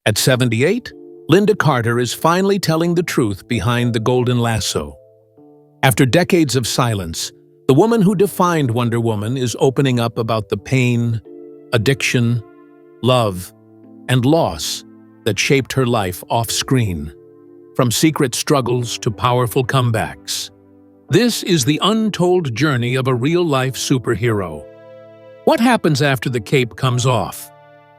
At 78, Lynda Carter is finally telling the truth behind the golden lasso. After decades of silence, the woman who defined Wonder Woman is opening up about the pain, addiction, love, and loss that shaped her life off-screen, from secret struggles to powerful comebacks. This is the untold journey of a real-life superhero. What happens after the cape comes off?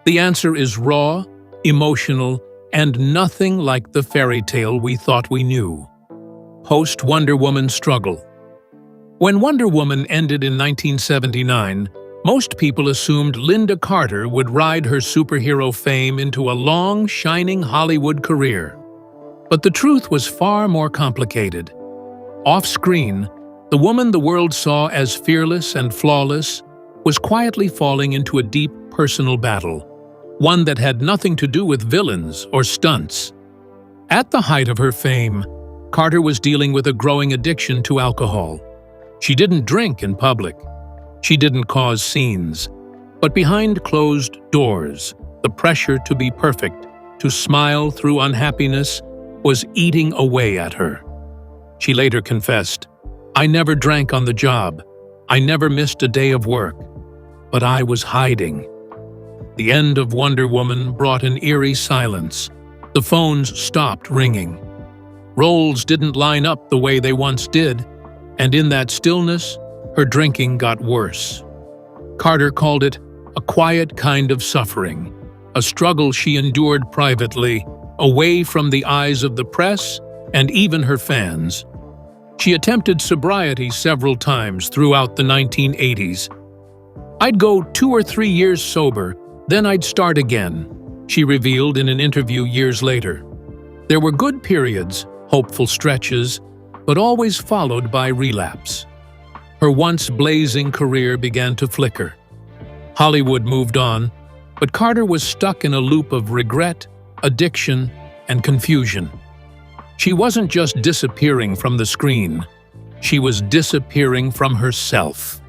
The answer is raw, emotional, and nothing like the fairy tale we thought we knew. Post-Wonder Woman struggle. When Wonder Woman ended in 1979, most people assumed Lynda Carter would ride her superhero fame into a long, shining Hollywood career. But the truth was far more complicated. Off-screen, the woman the world saw as fearless and flawless was quietly falling into a deep personal battle, one that had nothing to do with villains or stunts. At the height of her fame, Carter was dealing with a growing addiction to alcohol. She didn't drink in public. She didn't cause scenes. But behind closed doors, the pressure to be perfect, to smile through unhappiness, was eating away at her. She later confessed, "I never drank on the job. I never missed a day of work. But I was hiding." The end of Wonder Woman brought an eerie silence. The phones stopped ringing. Roles didn't line up the way they once did, and in that stillness, her drinking got worse. Carter called it a quiet kind of suffering, a struggle she endured privately, away from the eyes of the press and even her fans. She attempted sobriety several times throughout the 1980s. "I'd go 2 or 3 years sober, then I'd start again," she revealed in an interview years later. There were good periods, hopeful stretches, but always followed by relapse. Her once blazing career began to flicker. Hollywood moved on, but Carter was stuck in a loop of regret, addiction, and confusion. She wasn't just disappearing from the screen, she was disappearing from herself.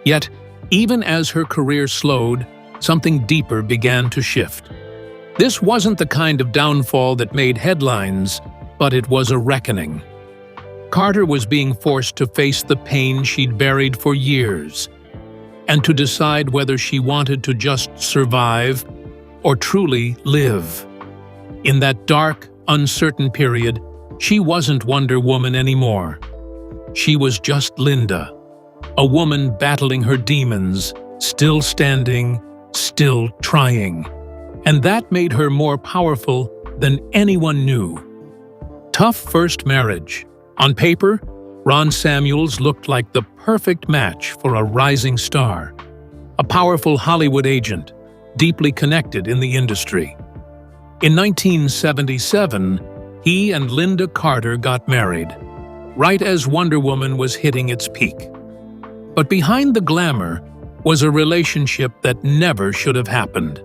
Yet, even as her career slowed, something deeper began to shift. This wasn't the kind of downfall that made headlines, but it was a reckoning. Carter was being forced to face the pain she'd buried for years, and to decide whether she wanted to just survive or truly live. In that dark, uncertain period, she wasn't Wonder Woman anymore. She was just Lynda, a woman battling her demons, still standing, still trying. And that made her more powerful than anyone knew. Tough first marriage. On paper, Ron Samuels looked like the perfect match for a rising star, a powerful Hollywood agent, deeply connected in the industry. In 1977, he and Lynda Carter got married, right as Wonder Woman was hitting its peak. But behind the glamour was a relationship that never should have happened.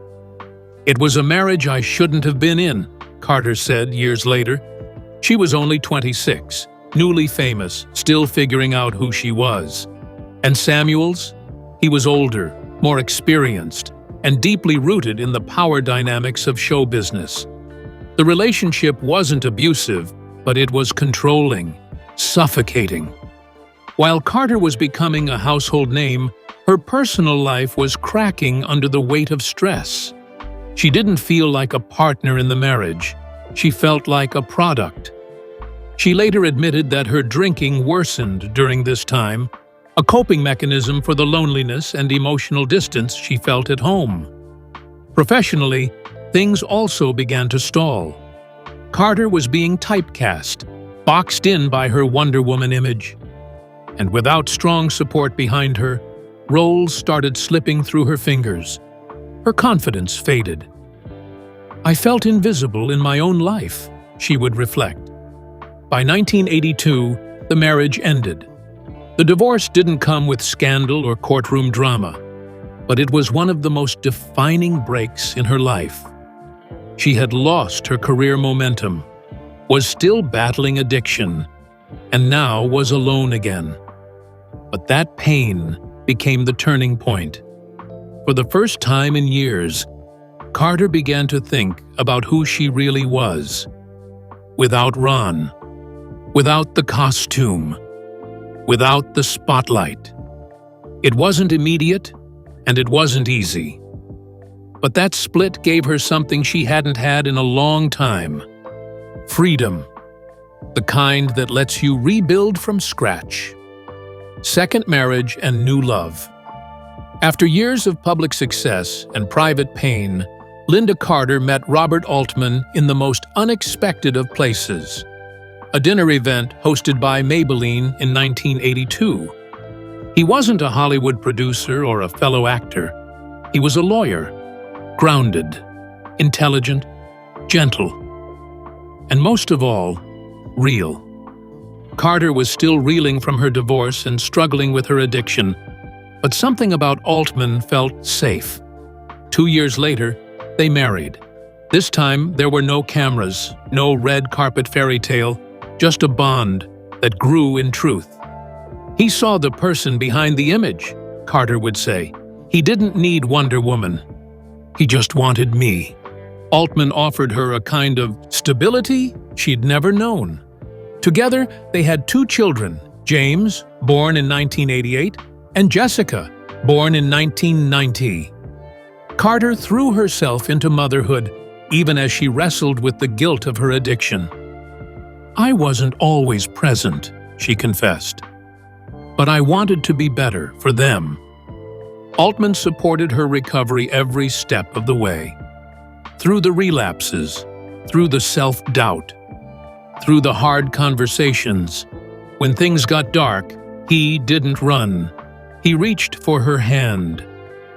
"It was a marriage I shouldn't have been in," Carter said years later. She was only 26, newly famous, still figuring out who she was. And Samuels? He was older, more experienced, and deeply rooted in the power dynamics of show business. The relationship wasn't abusive, but it was controlling, suffocating. While Carter was becoming a household name, her personal life was cracking under the weight of stress. She didn't feel like a partner in the marriage. She felt like a product. She later admitted that her drinking worsened during this time, a coping mechanism for the loneliness and emotional distance she felt at home. Professionally, things also began to stall. Carter was being typecast, boxed in by her Wonder Woman image. And without strong support behind her, roles started slipping through her fingers. Her confidence faded. "I felt invisible in my own life," she would reflect. By 1982, the marriage ended. The divorce didn't come with scandal or courtroom drama, but it was one of the most defining breaks in her life. She had lost her career momentum, was still battling addiction, and now was alone again. But that pain became the turning point. For the first time in years, Carter began to think about who she really was. Without Ron, without the costume, without the spotlight. It wasn't immediate, and it wasn't easy. But that split gave her something she hadn't had in a long time. Freedom. The kind that lets you rebuild from scratch. Second marriage and new love. After years of public success and private pain, Lynda Carter met Robert Altman in the most unexpected of places. A dinner event hosted by Maybelline in 1982. He wasn't a Hollywood producer or a fellow actor. He was a lawyer, grounded, intelligent, gentle, and most of all, real. Carter was still reeling from her divorce and struggling with her addiction, but something about Altman felt safe. 2 years later, they married. This time, there were no cameras, no red carpet fairy tale, just a bond that grew in truth. He saw the person behind the image, Carter would say. He didn't need Wonder Woman. He just wanted me. Altman offered her a kind of stability she'd never known. Together, they had 2 children, James, born in 1988, and Jessica, born in 1990. Carter threw herself into motherhood, even as she wrestled with the guilt of her addiction. "I wasn't always present," she confessed. "But I wanted to be better for them." Altman supported her recovery every step of the way. Through the relapses, through the self-doubt, through the hard conversations. When things got dark, he didn't run. He reached for her hand.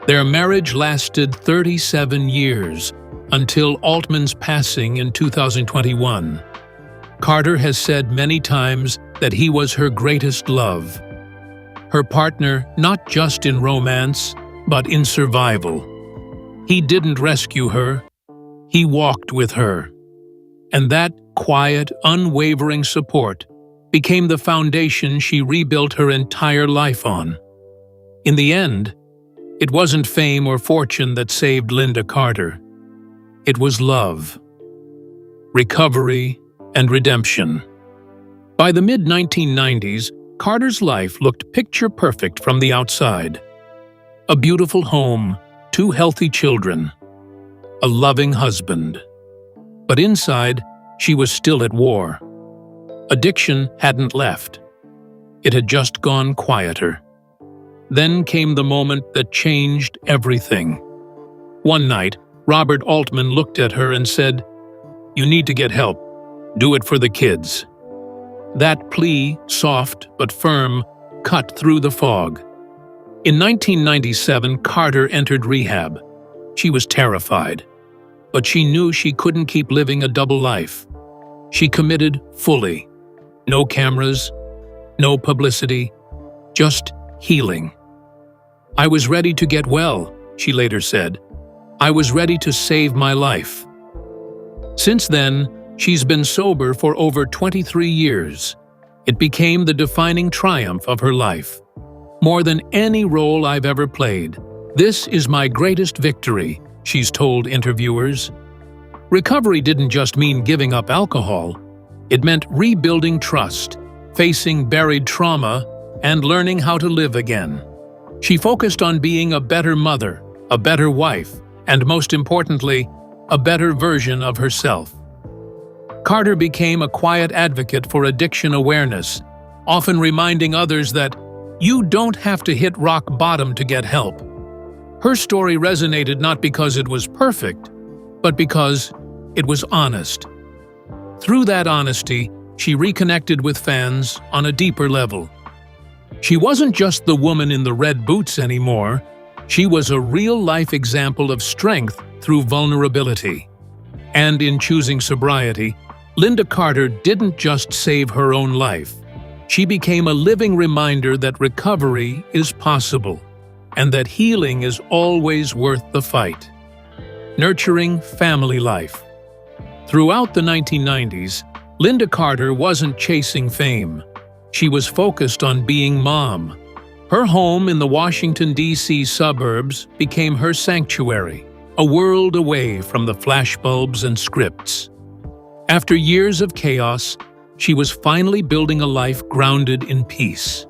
Their marriage lasted 37 years, until Altman's passing in 2021. Carter has said many times that he was her greatest love. Her partner not just in romance, but in survival. He didn't rescue her, he walked with her. And that quiet, unwavering support became the foundation she rebuilt her entire life on. In the end, it wasn't fame or fortune that saved Lynda Carter. It was love, recovery, and redemption. By the mid-1990s, Carter's life looked picture-perfect from the outside. A beautiful home, 2 healthy children, a loving husband. But inside, she was still at war. Addiction hadn't left. It had just gone quieter. Then came the moment that changed everything. One night, Robert Altman looked at her and said, "You need to get help. Do it for the kids." That plea, soft but firm, cut through the fog. In 1997, Carter entered rehab. She was terrified, but she knew she couldn't keep living a double life. She committed fully. No cameras, no publicity, just healing. "I was ready to get well," she later said. "I was ready to save my life." Since then, she's been sober for over 23 years. It became the defining triumph of her life. "More than any role I've ever played, this is my greatest victory," she's told interviewers. Recovery didn't just mean giving up alcohol. It meant rebuilding trust, facing buried trauma, and learning how to live again. She focused on being a better mother, a better wife, and most importantly, a better version of herself. Carter became a quiet advocate for addiction awareness, often reminding others that you don't have to hit rock bottom to get help. Her story resonated not because it was perfect, but because it was honest. Through that honesty, she reconnected with fans on a deeper level. She wasn't just the woman in the red boots anymore. She was a real-life example of strength through vulnerability. And in choosing sobriety, Lynda Carter didn't just save her own life. She became a living reminder that recovery is possible, and that healing is always worth the fight. Nurturing family life. Throughout the 1990s, Lynda Carter wasn't chasing fame. She was focused on being mom. Her home in the Washington, D.C. suburbs became her sanctuary, a world away from the flashbulbs and scripts. After years of chaos, she was finally building a life grounded in peace.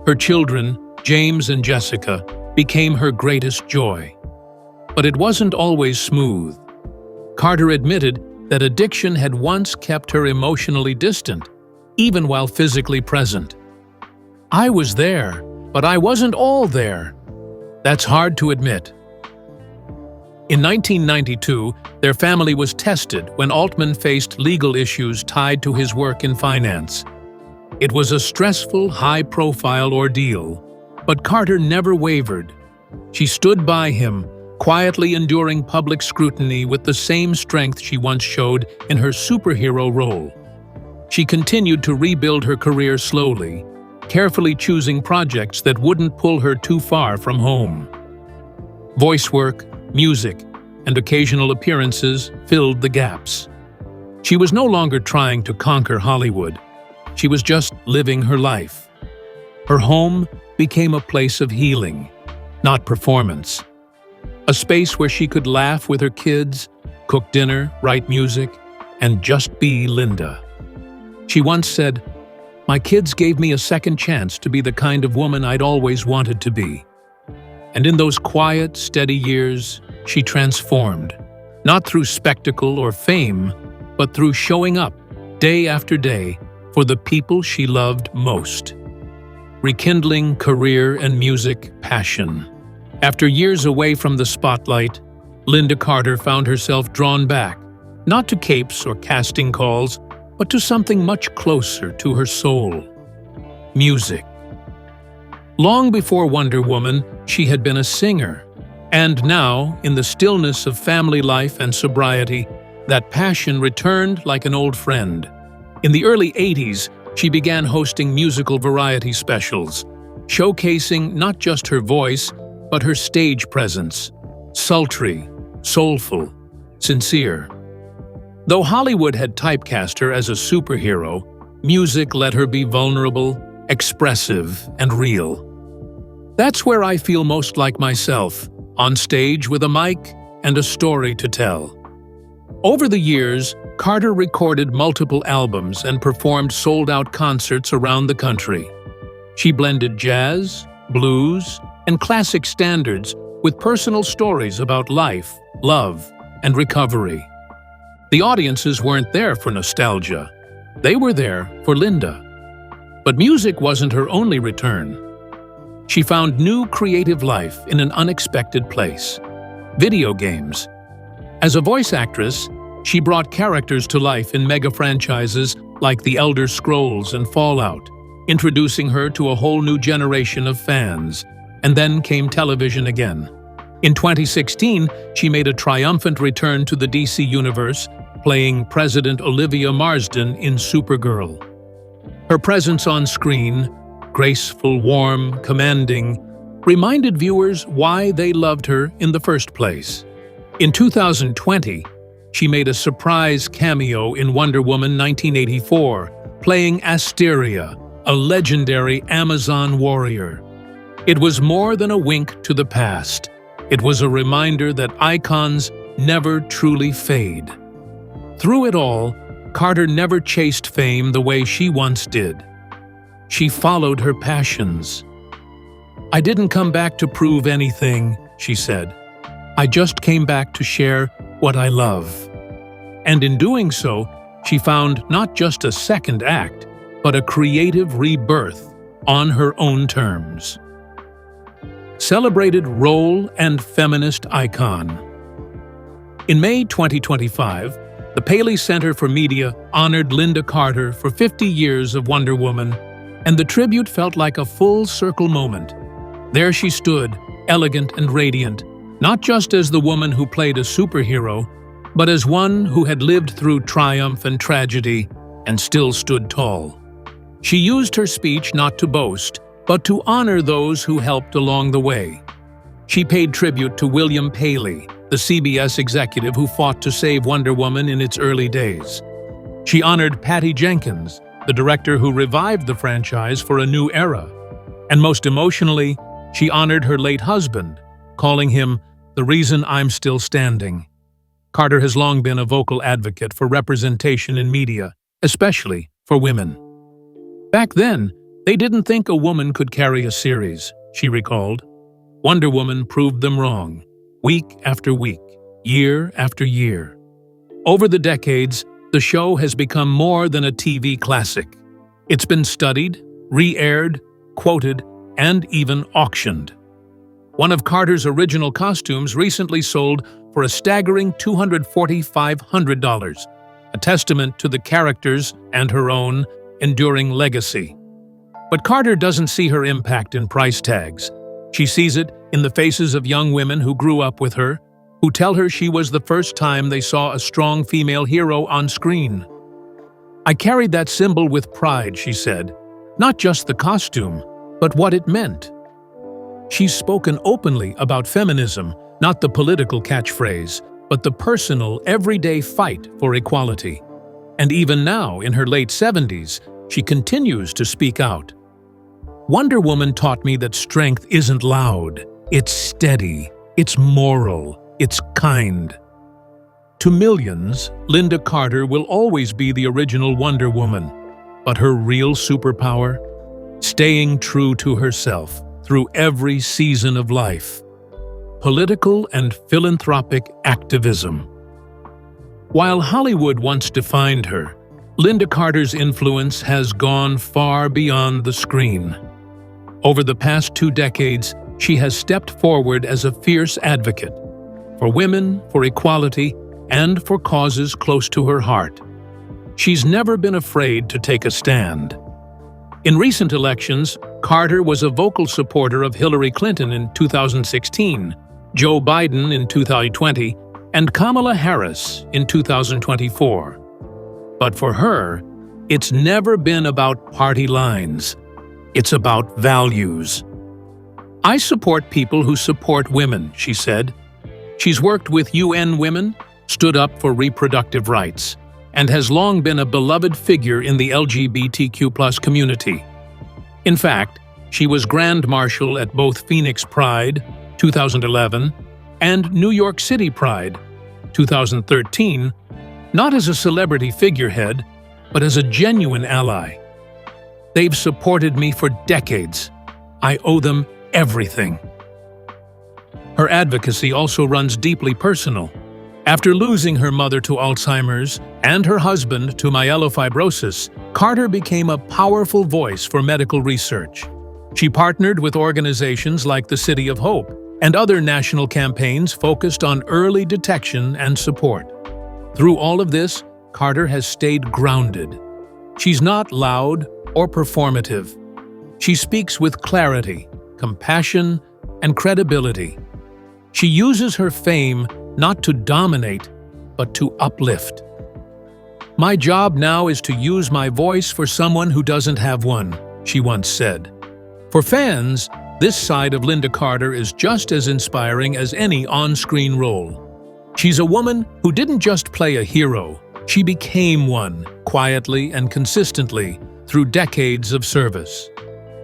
Her children, James and Jessica, became her greatest joy. But it wasn't always smooth. Carter admitted that addiction had once kept her emotionally distant, even while physically present. "I was there, but I wasn't all there." That's hard to admit. In 1992, their family was tested when Altman faced legal issues tied to his work in finance. It was a stressful, high-profile ordeal, but Carter never wavered. She stood by him, quietly enduring public scrutiny with the same strength she once showed in her superhero role. She continued to rebuild her career slowly, carefully choosing projects that wouldn't pull her too far from home. Voice work, music, and occasional appearances filled the gaps. She was no longer trying to conquer Hollywood. She was just living her life. Her home became a place of healing, not performance. A space where she could laugh with her kids, cook dinner, write music, and just be Lynda. She once said, "My kids gave me a second chance to be the kind of woman I'd always wanted to be." And in those quiet, steady years, she transformed, not through spectacle or fame, but through showing up, day after day, for the people she loved most. Rekindling career and music passion. After years away from the spotlight, Lynda Carter found herself drawn back, not to capes or casting calls, but to something much closer to her soul: music. Long before Wonder Woman, she had been a singer, and now, in the stillness of family life and sobriety, that passion returned like an old friend. In the early 80s, she began hosting musical variety specials, showcasing not just her voice, but her stage presence: sultry, soulful, sincere. Though Hollywood had typecast her as a superhero, music let her be vulnerable, expressive, and real. "That's where I feel most like myself, on stage with a mic and a story to tell." Over the years, Carter recorded multiple albums and performed sold-out concerts around the country. She blended jazz, blues, and classic standards with personal stories about life, love, and recovery. The audiences weren't there for nostalgia. They were there for Lynda. But music wasn't her only return. She found new creative life in an unexpected place: video games. As a voice actress, she brought characters to life in mega franchises like The Elder Scrolls and Fallout, introducing her to a whole new generation of fans. And then came television again. In 2016, she made a triumphant return to the DC Universe, playing President Olivia Marsden in Supergirl. Her presence on screen, graceful, warm, commanding, reminded viewers why they loved her in the first place. In 2020, she made a surprise cameo in Wonder Woman 1984, playing Asteria, a legendary Amazon warrior. It was more than a wink to the past. It was a reminder that icons never truly fade. Through it all, Carter never chased fame the way she once did. She followed her passions. "I didn't come back to prove anything," she said. "I just came back to share what I love." And in doing so, she found not just a second act, but a creative rebirth on her own terms. Celebrated role and feminist icon. In May 2025, the Paley Center for Media honored Lynda Carter for 50 years of Wonder Woman, and the tribute felt like a full-circle moment. There she stood, elegant and radiant, not just as the woman who played a superhero, but as one who had lived through triumph and tragedy and still stood tall. She used her speech not to boast, but to honor those who helped along the way. She paid tribute to William Paley, the CBS executive who fought to save Wonder Woman in its early days. She honored Patty Jenkins, the director who revived the franchise for a new era. And most emotionally, she honored her late husband, calling him the reason I'm still standing. Carter has long been a vocal advocate for representation in media, especially for women. Back then, they didn't think a woman could carry a series, she recalled. Wonder Woman proved them wrong, week after week, year after year. Over the decades, the show has become more than a TV classic. It's been studied, re-aired, quoted, and even auctioned. One of Carter's original costumes recently sold for a staggering $245,000, a testament to the characters and her own enduring legacy. But Carter doesn't see her impact in price tags. She sees it in the faces of young women who grew up with her, who tell her she was the first time they saw a strong female hero on screen. I carried that symbol with pride, she said, not just the costume, but what it meant. She's spoken openly about feminism, not the political catchphrase, but the personal, everyday fight for equality. And even now, in her late 70s, she continues to speak out. Wonder Woman taught me that strength isn't loud, it's steady, it's moral, it's kind. To millions, Lynda Carter will always be the original Wonder Woman, but her real superpower? Staying true to herself through every season of life. Political and philanthropic activism. While Hollywood once defined her, Lynda Carter's influence has gone far beyond the screen. Over the past 2 decades, she has stepped forward as a fierce advocate for women, for equality, and for causes close to her heart. She's never been afraid to take a stand. In recent elections, Carter was a vocal supporter of Hillary Clinton in 2016, Joe Biden in 2020, and Kamala Harris in 2024. But for her, it's never been about party lines. It's about values. I support people who support women, she said. She's worked with UN Women, stood up for reproductive rights, and has long been a beloved figure in the LGBTQ+ community. In fact, she was Grand Marshal at both Phoenix Pride, 2011, and New York City Pride, 2013, not as a celebrity figurehead, but as a genuine ally. They've supported me for decades. I owe them everything. Her advocacy also runs deeply personal. After losing her mother to Alzheimer's and her husband to myelofibrosis, Carter became a powerful voice for medical research. She partnered with organizations like the City of Hope and other national campaigns focused on early detection and support. Through all of this, Carter has stayed grounded. She's not loud or performative. She speaks with clarity, compassion, and credibility. She uses her fame not to dominate, but to uplift. My job now is to use my voice for someone who doesn't have one, she once said. For fans, this side of Lynda Carter is just as inspiring as any on-screen role. She's a woman who didn't just play a hero, she became one, quietly and consistently, through decades of service.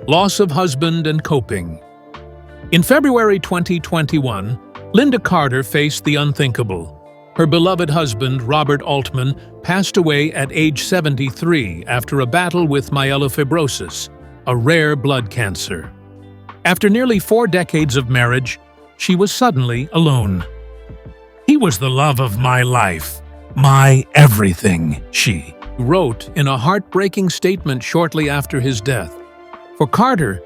Loss of husband and coping. In February 2021, Lynda Carter faced the unthinkable. Her beloved husband, Robert Altman, passed away at age 73 after a battle with myelofibrosis, a rare blood cancer. After nearly 4 decades of marriage, she was suddenly alone. "He was the love of my life, my everything," she wrote in a heartbreaking statement shortly after his death. For Carter,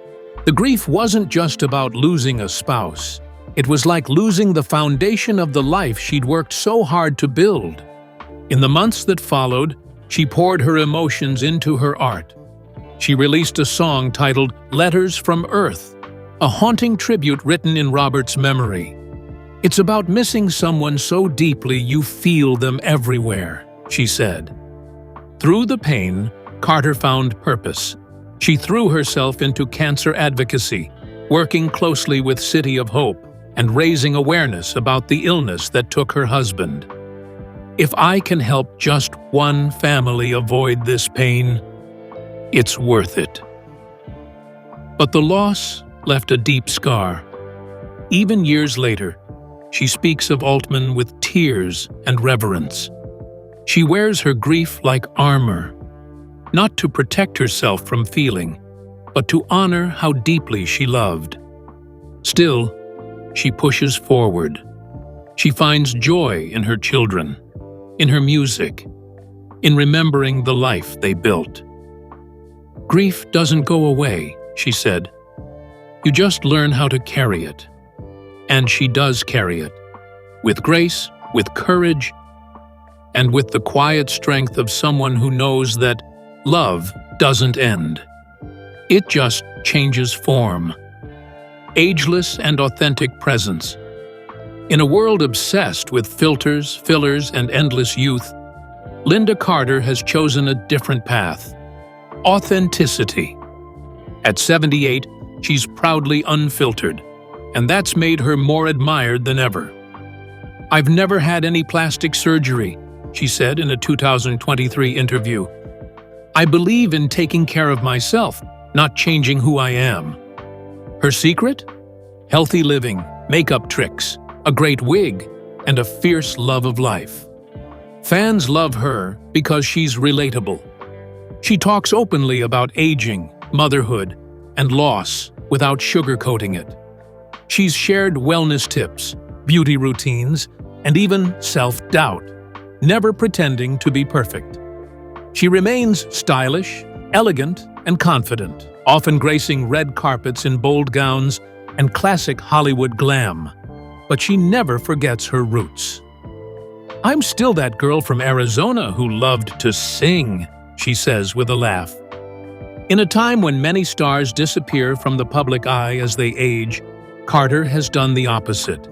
the grief wasn't just about losing a spouse. It was like losing the foundation of the life she'd worked so hard to build. In the months that followed, she poured her emotions into her art. She released a song titled "Letters from Earth," a haunting tribute written in Robert's memory. "It's about missing someone so deeply you feel them everywhere," she said. Through the pain, Carter found purpose. She threw herself into cancer advocacy, working closely with City of Hope and raising awareness about the illness that took her husband. "If I can help just one family avoid this pain, it's worth it." But the loss left a deep scar. Even years later, she speaks of Altman with tears and reverence. She wears her grief like armor, not to protect herself from feeling, but to honor how deeply she loved. Still, she pushes forward. She finds joy in her children, in her music, in remembering the life they built. "Grief doesn't go away," she said. "You just learn how to carry it." And she does carry it, with grace, with courage, and with the quiet strength of someone who knows that love doesn't end. It just changes form. Ageless and authentic presence. In a world obsessed with filters, fillers, and endless youth, Lynda Carter has chosen a different path. Authenticity. At 78, she's proudly unfiltered, and that's made her more admired than ever. "I've never had any plastic surgery," she said in a 2023 interview. "I believe in taking care of myself, not changing who I am." Her secret? Healthy living, makeup tricks, a great wig, and a fierce love of life. Fans love her because she's relatable. She talks openly about aging, motherhood, and loss without sugarcoating it. She's shared wellness tips, beauty routines, and even self-doubt, never pretending to be perfect. She remains stylish, elegant, and confident, often gracing red carpets in bold gowns and classic Hollywood glam. But she never forgets her roots. "I'm still that girl from Arizona who loved to sing," she says with a laugh. In a time when many stars disappear from the public eye as they age, Carter has done the opposite.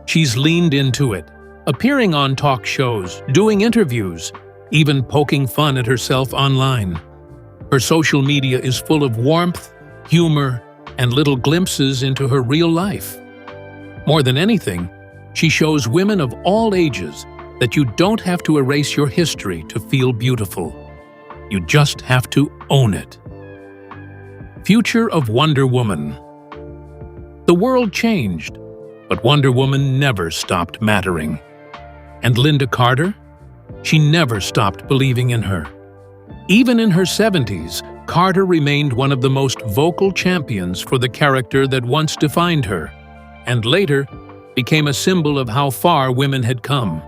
She's leaned into it, appearing on talk shows, doing interviews, even poking fun at herself online. Her social media is full of warmth, humor, and little glimpses into her real life. More than anything, she shows women of all ages that you don't have to erase your history to feel beautiful. You just have to own it. Future of Wonder Woman. The world changed, but Wonder Woman never stopped mattering. And Lynda Carter? She never stopped believing in her. Even in her 70s, Carter remained one of the most vocal champions for the character that once defined her, and later became a symbol of how far women had come.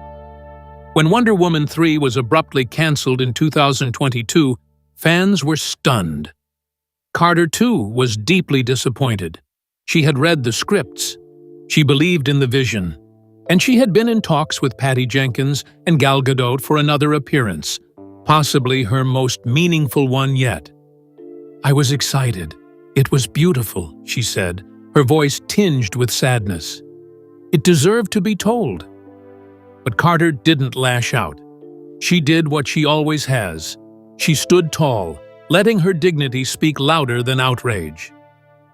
When Wonder Woman 3 was abruptly cancelled in 2022, fans were stunned. Carter, too, was deeply disappointed. She had read the scripts. She believed in the vision. And she had been in talks with Patty Jenkins and Gal Gadot for another appearance, possibly her most meaningful one yet. "I was excited. It was beautiful," she said, her voice tinged with sadness. It deserved to be told. But Carter didn't lash out. She did what she always has. She stood tall, letting her dignity speak louder than outrage.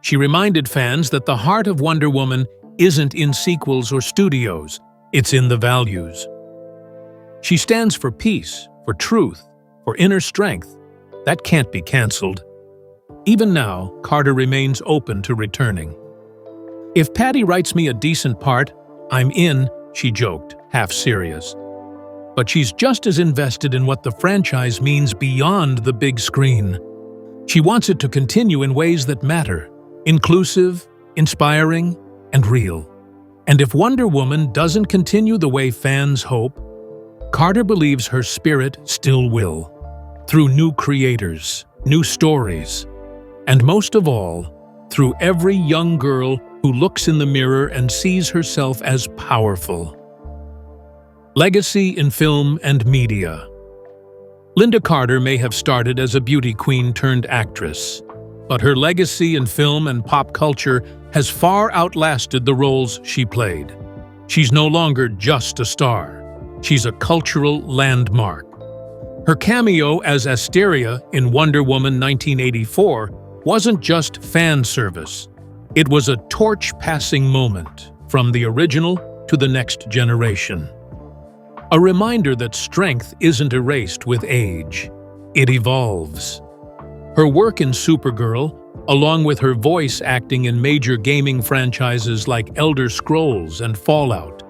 She reminded fans that the heart of Wonder Woman isn't in sequels or studios, it's in the values. She stands for peace, for truth, for inner strength. That can't be cancelled. Even now, Carter remains open to returning. "If Patty writes me a decent part, I'm in," she joked, half serious. But she's just as invested in what the franchise means beyond the big screen. She wants it to continue in ways that matter, inclusive, inspiring, and real. And if Wonder Woman doesn't continue the way fans hope, Carter believes her spirit still will, through new creators, new stories, and most of all, through every young girl who looks in the mirror and sees herself as powerful. Legacy in film and media. Lynda Carter may have started as a beauty queen turned actress, but her legacy in film and pop culture has far outlasted the roles she played. She's no longer just a star. She's a cultural landmark. Her cameo as Asteria in Wonder Woman 1984 wasn't just fan service. It was a torch-passing moment from the original to the next generation. A reminder that strength isn't erased with age. It evolves. Her work in Supergirl, along with her voice acting in major gaming franchises like Elder Scrolls and Fallout,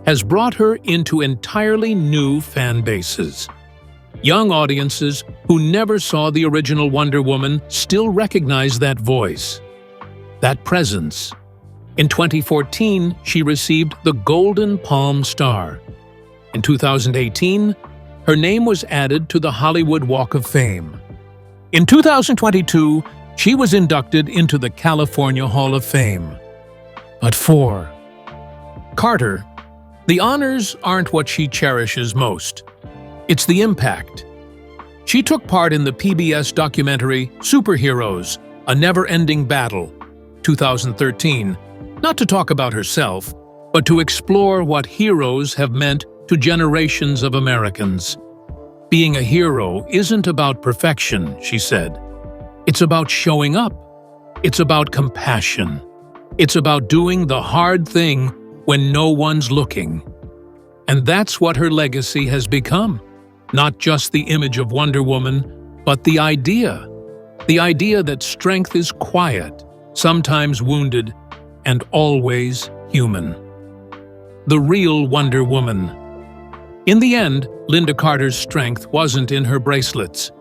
has brought her into entirely new fan bases. Young audiences who never saw the original Wonder Woman still recognize that voice, that presence. In 2014, she received the Golden Palm Star. In 2018, her name was added to the Hollywood Walk of Fame. In 2022, she was inducted into the California Hall of Fame. But for Carter, the honors aren't what she cherishes most. It's the impact. She took part in the PBS documentary Superheroes, A Never-Ending Battle, 2013, not to talk about herself, but to explore what heroes have meant to generations of Americans. Being a hero isn't about perfection, she said. It's about showing up. It's about compassion. It's about doing the hard thing when no one's looking. And that's what her legacy has become. Not just the image of Wonder Woman, but the idea. The idea that strength is quiet, sometimes wounded, and always human. The real Wonder Woman. In the end, Lynda Carter's strength wasn't in her bracelets.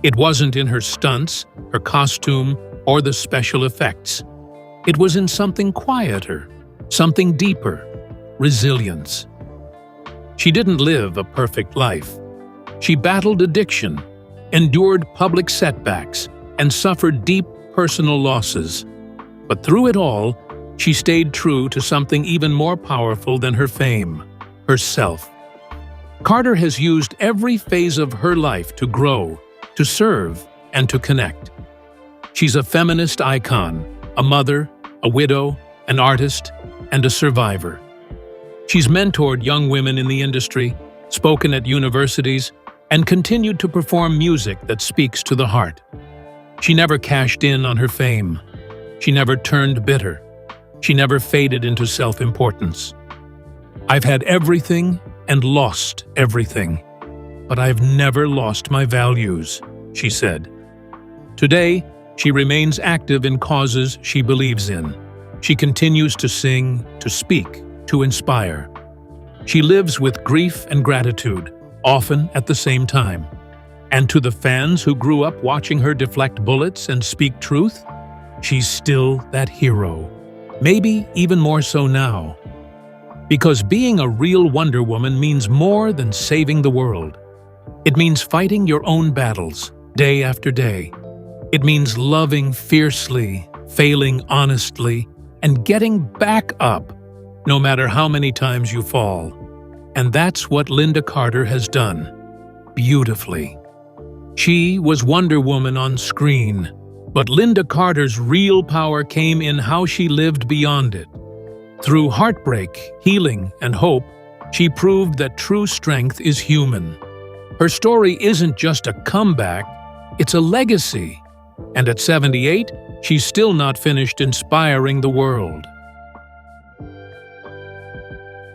It wasn't in her stunts, her costume, or the special effects. It was in something quieter, something deeper, resilience. She didn't live a perfect life. She battled addiction, endured public setbacks, and suffered deep personal losses. But through it all, she stayed true to something even more powerful than her fame, herself. Carter has used every phase of her life to grow, to serve, and to connect. She's a feminist icon, a mother, a widow, an artist, and a survivor. She's mentored young women in the industry, spoken at universities, and continued to perform music that speaks to the heart. She never cashed in on her fame. She never turned bitter. She never faded into self-importance. I've had everything and lost everything, but I've never lost my values, she said. Today, she remains active in causes she believes in. She continues to sing, to speak, to inspire. She lives with grief and gratitude, often at the same time. And to the fans who grew up watching her deflect bullets and speak truth, she's still that hero. Maybe even more so now. Because being a real Wonder Woman means more than saving the world. It means fighting your own battles, day after day. It means loving fiercely, failing honestly, and getting back up, no matter how many times you fall. And that's what Lynda Carter has done, beautifully. She was Wonder Woman on screen, but Lynda Carter's real power came in how she lived beyond it. Through heartbreak, healing, and hope, she proved that true strength is human. Her story isn't just a comeback, it's a legacy. And at 78, she's still not finished inspiring the world.